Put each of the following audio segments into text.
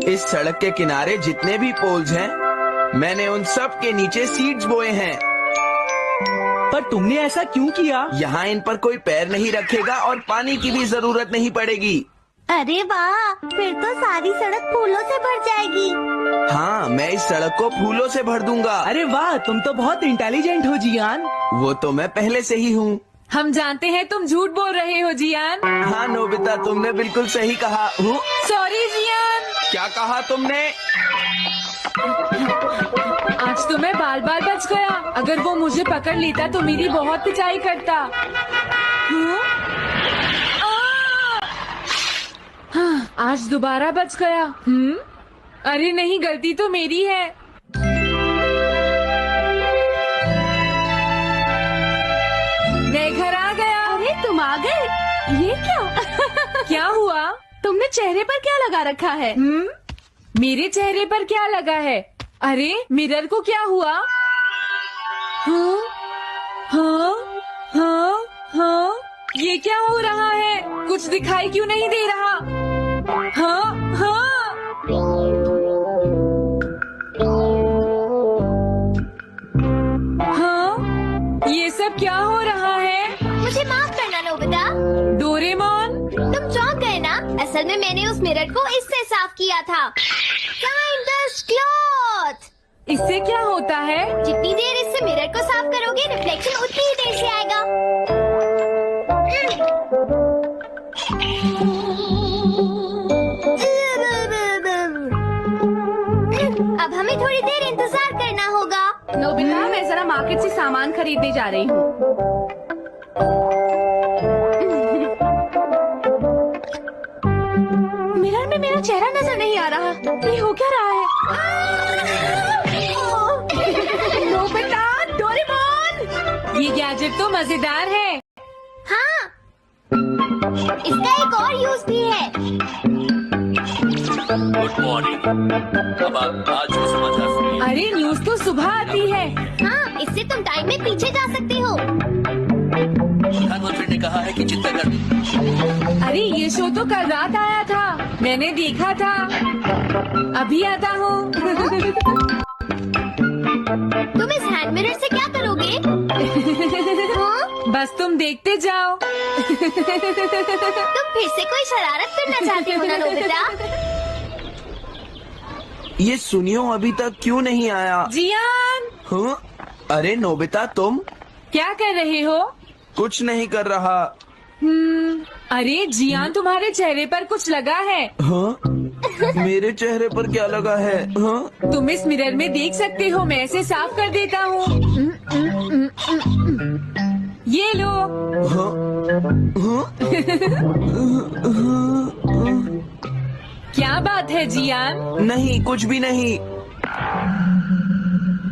इस सड़क के किनारे जितने भी पोल्स हैं, मैंने उन सब के नीचे सीड्स बोए हैं। पर तुमने ऐसा क्यों किया? यहाँ इन पर कोई पैर नहीं रखेगा और पानी की भी जरूरत नहीं पड़ेगी। अरे वाह, फिर तो सारी सड़क फूलों से भर जाएगी। हाँ, मैं इस सड़क को फूलों से भर दूंगा। अरे वाह, तुम तो बहुत इंटेलिजेंट हो जियान। वो तो मैं पहले से ही हूँ। हम जानते हैं तुम झूठ बोल रहे हो जियान। हाँ नोबिता, तुमने बिल्कुल सही कहा। Sorry Gian. क्या कहा तुमने? आज तो मैं बाल बाल बच गया। अगर वो मुझे पकड़ लेता तो मेरी बहुत पिटाई करता। हाँ, आज दोबारा बच गया। अरे नहीं, गलती तो मेरी है। मैं घर आ गया। अरे तुम आ गए? ये क्या? क्या हुआ? तुमने चेहरे पर क्या लगा रखा है? मेरे चेहरे पर क्या लगा है? अरे मिरर को क्या हुआ? हाँ, हाँ, हाँ, हाँ, ये क्या हो रहा है? कुछ दिखाई क्यों नहीं दे रहा? हाँ, हाँ। हाँ, ये सब क्या हो रहा है? मुझे माफ करना नोबिता। डोरेमोन, तुम चौंक गए ना? असल में मैंने उस मिरर को इससे साफ किया था। Find the cloth। इससे क्या होता है? जितनी देर इससे मिरर को साफ करोगे, रिफ्लेक्शन उतनी ही देर से आएगा। अब हमें थोड़ी देर इंतजार करना होगा। नोबिता, मैं जरा मार्केट से सामान खरीदने जा रही हूँ। मिरर में मेरा चेहरा नजर नहीं आ रहा। ये हो क्या रहा है? नोबिता, डोरेमोन, ये गैजेट तो मजेदार है। हाँ, इसका एक और यूज भी है। Good morning. अब आप आज जो समाचार सुनिए। अरे न्यूज तो सुबह आती है। हाँ, इससे तुम टाइम में पीछे जा सकते हो। प्रधानमंत्री ने कहा है कि चिंता कर। अरे ये शो तो कल रात आया था, मैंने देखा था। अभी आता हूँ। तुम इस हैंड मिरर से क्या करोगे? हाँ? बस तुम देखते जाओ। तुम फिर से कोई शरारत करना चाहते हो ना नोबिता? ये सुनियो अभी तक क्यों नहीं आया? जियान, हाँ? अरे नोबिता, तुम क्या कर रहे हो? कुछ नहीं कर रहा। अरे जियान, तुम्हारे चेहरे पर कुछ लगा है। हाँ? मेरे चेहरे पर क्या लगा है? हाँ? तुम इस मिरर में देख सकते हो, मैं इसे साफ कर देता हूँ। ये लो। हाँ? हाँ? क्या बात है जियान? नहीं, कुछ भी नहीं।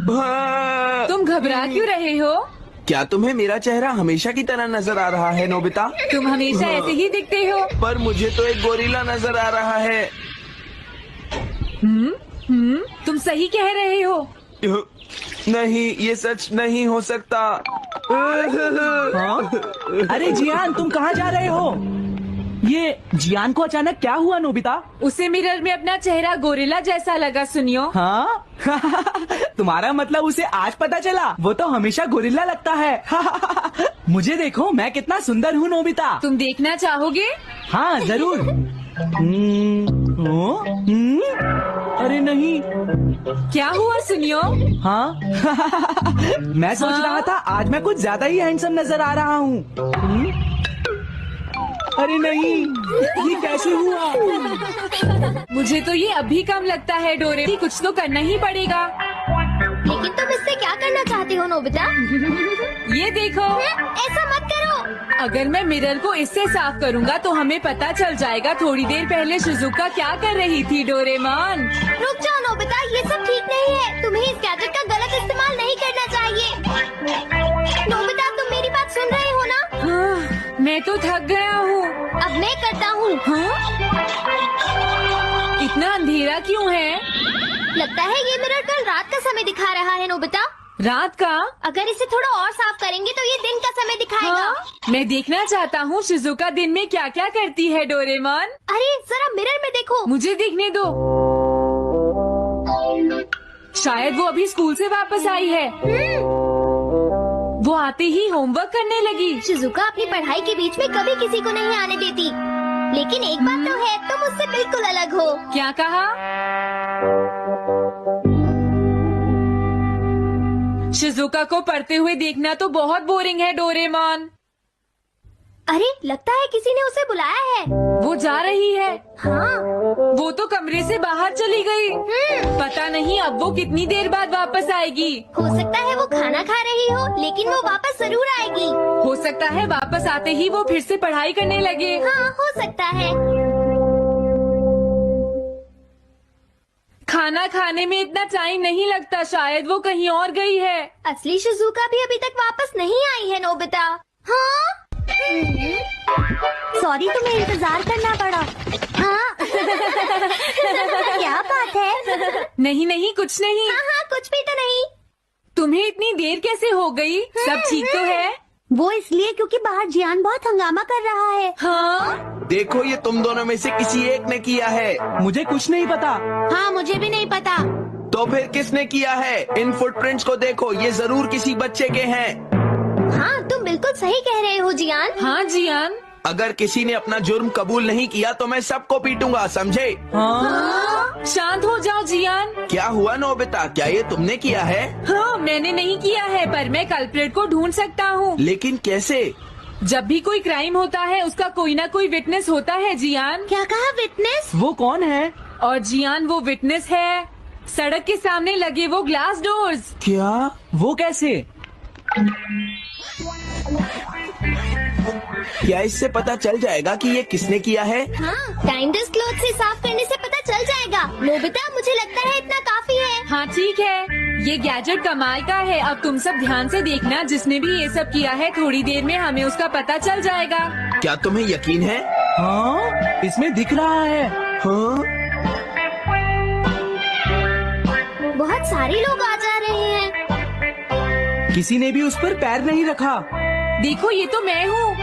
हाँ? तुम घबरा क्यों रहे हो? क्या तुम्हें मेरा चेहरा हमेशा की तरह नजर आ रहा है नोबिता? तुम हमेशा ऐसे ही दिखते हो। पर मुझे तो एक गोरिल्ला नजर आ रहा है। तुम सही कह रहे हो। नहीं, ये सच नहीं हो सकता। हाँ? अरे जियान, तुम कहाँ जा रहे हो? ये जियान को अचानक क्या हुआ नोबिता? उसे मिरर में अपना चेहरा गोरिल्ला जैसा लगा। सुनियो। हाँ? तुम्हारा मतलब उसे आज पता चला? वो तो हमेशा गोरिल्ला लगता है। मुझे देखो, मैं कितना सुंदर हूँ नोबिता। तुम देखना चाहोगे? हाँ जरूर। अरे नहीं। क्या हुआ सुनियो? हाँ? मैं सोच रहा था आज मैं कुछ ज्यादा ही हैंडसम नजर आ रहा हूँ। अरे नहीं, ये कैसे हुआ? मुझे तो ये अभी कम लगता है डोरे। कुछ तो करना ही पड़ेगा। लेकिन तुम इससे क्या करना चाहते हो नोबिता? ये देखो। ऐसा मत करो। अगर मैं मिरर को इससे साफ करूंगा तो हमें पता चल जाएगा थोड़ी देर पहले शिजुका क्या कर रही थी। डोरेमोन, रुक जाओ नोबिता, ये सब ठीक नहीं है। तुम्हें इस गैजेट का गलत इस्तेमाल नहीं करना चाहिए। नोबिता, तुम मेरी बात सुन रहे हो ना? हाँ, मैं तो थक गया हूँ। अब मैं करता हूँ। हाँ? इतना अंधेरा क्यों है? लगता है ये मिरर कल रात का समय दिखा रहा है नोबिता। रात का? अगर इसे थोड़ा और साफ करेंगे तो ये दिन का समय दिखाएगा। हाँ? मैं देखना चाहता हूँ शिजुका दिन में क्या क्या करती है। डोरेमोन, अरे जरा मिरर में देखो। मुझे दिखने दो। शायद वो अभी स्कूल से वापस आई है। वो आते ही होमवर्क करने लगी। शिजुका अपनी पढ़ाई के बीच में कभी किसी को नहीं आने देती, लेकिन एक बात तो है, तुम उससे बिल्कुल अलग हो। क्या कहा? शिजुका को पढ़ते हुए देखना तो बहुत बोरिंग है डोरेमोन। अरे लगता है किसी ने उसे बुलाया है। वो जा रही है। हाँ। वो तो कमरे से बाहर चली गई। पता नहीं अब वो कितनी देर बाद वापस आएगी। हो सकता है वो खाना खा रही हो, लेकिन वो वापस जरूर आएगी। हो सकता है वापस आते ही वो फिर से पढ़ाई करने लगे। हाँ, हो सकता है। खाना खाने में इतना टाइम नहीं लगता, शायद वो कहीं और गई है। असली शिजुका भी अभी तक वापस नहीं आई है नोबिता। हाँ? सॉरी, तुम्हें इंतजार करना पड़ा। हाँ। क्या बात है? नहीं नहीं कुछ नहीं। हाँ हाँ, कुछ भी तो नहीं। तुम्हें इतनी देर कैसे हो गई? सब ठीक तो है? वो इसलिए क्योंकि बाहर जियान बहुत हंगामा कर रहा है। हाँ। देखो ये तुम दोनों में से किसी एक ने किया है। मुझे कुछ नहीं पता। हाँ, मुझे भी नहीं पता। तो फिर किसने किया है? इन फुटप्रिंट्स को देखो, ये जरूर किसी बच्चे के हैं। हाँ, तुम बिल्कुल सही कह रहे हो जियान। हाँ जियान। अगर किसी ने अपना जुर्म कबूल नहीं किया तो मैं सबको पीटूंगा, समझे? हाँ? शांत हो जाओ जियान। क्या हुआ नोबिता, क्या ये तुमने किया है? हाँ, मैंने नहीं किया है, पर मैं कल्प्रेट को ढूंढ सकता हूँ। लेकिन कैसे? जब भी कोई क्राइम होता है उसका कोई ना कोई विटनेस होता है जियान। क्या कहा, विटनेस? वो कौन है? और जियान वो विटनेस है। सड़क के सामने लगे वो ग्लास डोर्स। क्या? वो कैसे? क्या इससे पता चल जाएगा कि ये किसने किया है? हाँ, टाइम डिस्क क्लॉथ से साफ करने से पता चल जाएगा। नोबिता, मुझे लगता है इतना काफी है। हाँ ठीक है, ये गैजेट कमाल का है। अब तुम सब ध्यान से देखना, जिसने भी ये सब किया है थोड़ी देर में हमें उसका पता चल जाएगा। क्या तुम्हें यकीन है? हाँ, इसमें दिख रहा है। हाँ? बहुत सारे लोग आ जा रहे हैं। किसी ने भी उस पर पैर नहीं रखा। देखो ये तो मैं हूँ।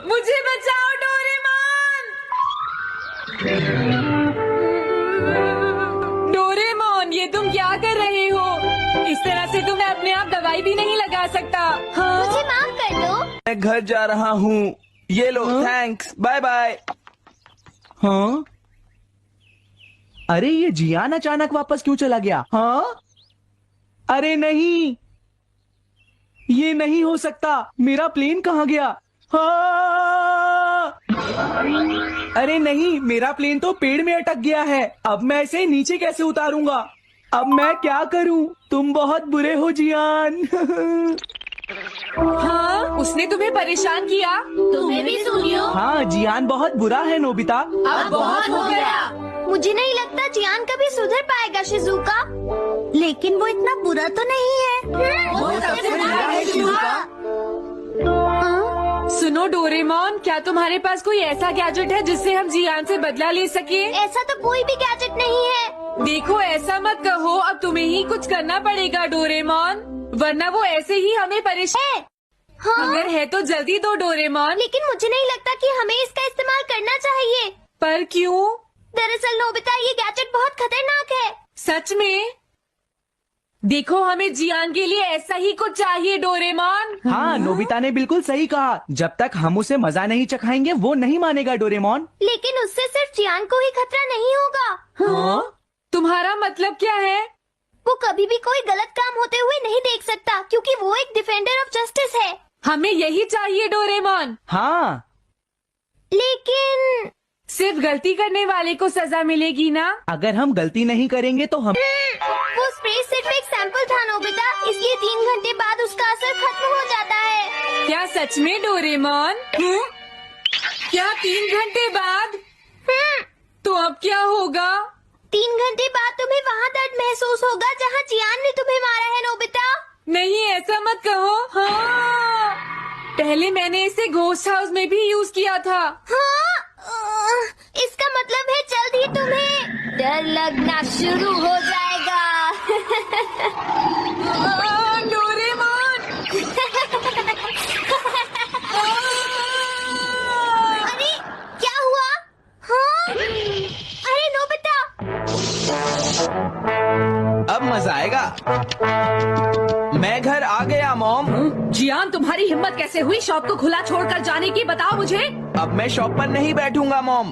मुझे बचाओ डोरेमोन। डोरेमोन, ये तुम क्या कर रहे हो? इस तरह से तुम्हें अपने आप दवाई भी नहीं लगा सकता। हाँ? मुझे माफ कर दो। मैं घर जा रहा हूँ। ये लो, थैंक्स, बाय बाय। हाँ? अरे ये जियान अचानक वापस क्यों चला गया? हाँ? अरे नहीं, ये नहीं हो सकता। मेरा प्लेन कहाँ गया? हाँ! अरे नहीं, मेरा प्लेन तो पेड़ में अटक गया है। अब मैं इसे नीचे कैसे उतारूंगा? अब मैं क्या करूं? तुम बहुत बुरे हो जियान। हाँ? उसने तुम्हें परेशान किया? तुम्हें भी सुनियो। हाँ, जियान बहुत बुरा है नोबिता। अब बहुत हो गया। मुझे नहीं लगता जियान कभी सुधर पाएगा शिजुका। लेकिन वो इतना बुरा तो नहीं है। वो सबसे बुरा है शिजुका। सुनो डोरेमोन, क्या तुम्हारे पास कोई ऐसा गैजेट है जिससे हम जियान से बदला ले सके? ऐसा तो कोई भी गैजेट नहीं है। देखो ऐसा मत कहो, अब तुम्हें ही कुछ करना पड़ेगा डोरेमोन, वरना वो ऐसे ही हमें परेशान। हाँ, अगर है तो जल्दी दो डोरेमोन। लेकिन मुझे नहीं लगता कि हमें इसका इस्तेमाल करना चाहिए। पर क्यों? दरअसल नोबिता, ये गैजेट बहुत खतरनाक है। सच में? देखो हमें जियान के लिए ऐसा ही कुछ चाहिए डोरेमोन। हाँ, नोबिता ने बिल्कुल सही कहा। जब तक हम उसे मजा नहीं चखाएंगे वो नहीं मानेगा डोरेमोन। लेकिन उससे सिर्फ जियान को ही खतरा नहीं होगा। हाँ? तुम्हारा मतलब क्या है? वो कभी भी कोई गलत काम होते हुए नहीं देख सकता, क्योंकि वो एक डिफेंडर ऑफ जस्टिस है। हमें यही चाहिए डोरेमोन। हाँ, लेकिन सिर्फ गलती करने वाले को सजा मिलेगी ना? अगर हम गलती नहीं करेंगे तो हम। वो स्प्रे सिर्फ एक सैंपल था नोबिता, इसलिए 3 घंटे बाद उसका असर खत्म हो जाता है। क्या सच में डोरेमोन? क्या 3 घंटे बाद? तो अब क्या होगा? 3 घंटे बाद तुम्हें वहाँ दर्द महसूस होगा जहाँ जियान ने तुम्हें मारा है नोबिता। नहीं ऐसा मत कहो। हाँ, पहले मैंने इसे घोस्ट हाउस में भी यूज किया था। हाँ, इसका मतलब है जल्द ही तुम्हें डर लगना शुरू हो जाएगा। डोरेमोन। अरे क्या हुआ? हाँ? अरे नोबिता, अब मजा आएगा। मैं घर आ गया मॉम। जियान, तुम्हारी हिम्मत कैसे हुई शॉप को खुला छोड़कर जाने की, बताओ मुझे। अब मैं शॉप पर नहीं बैठूंगा मॉम।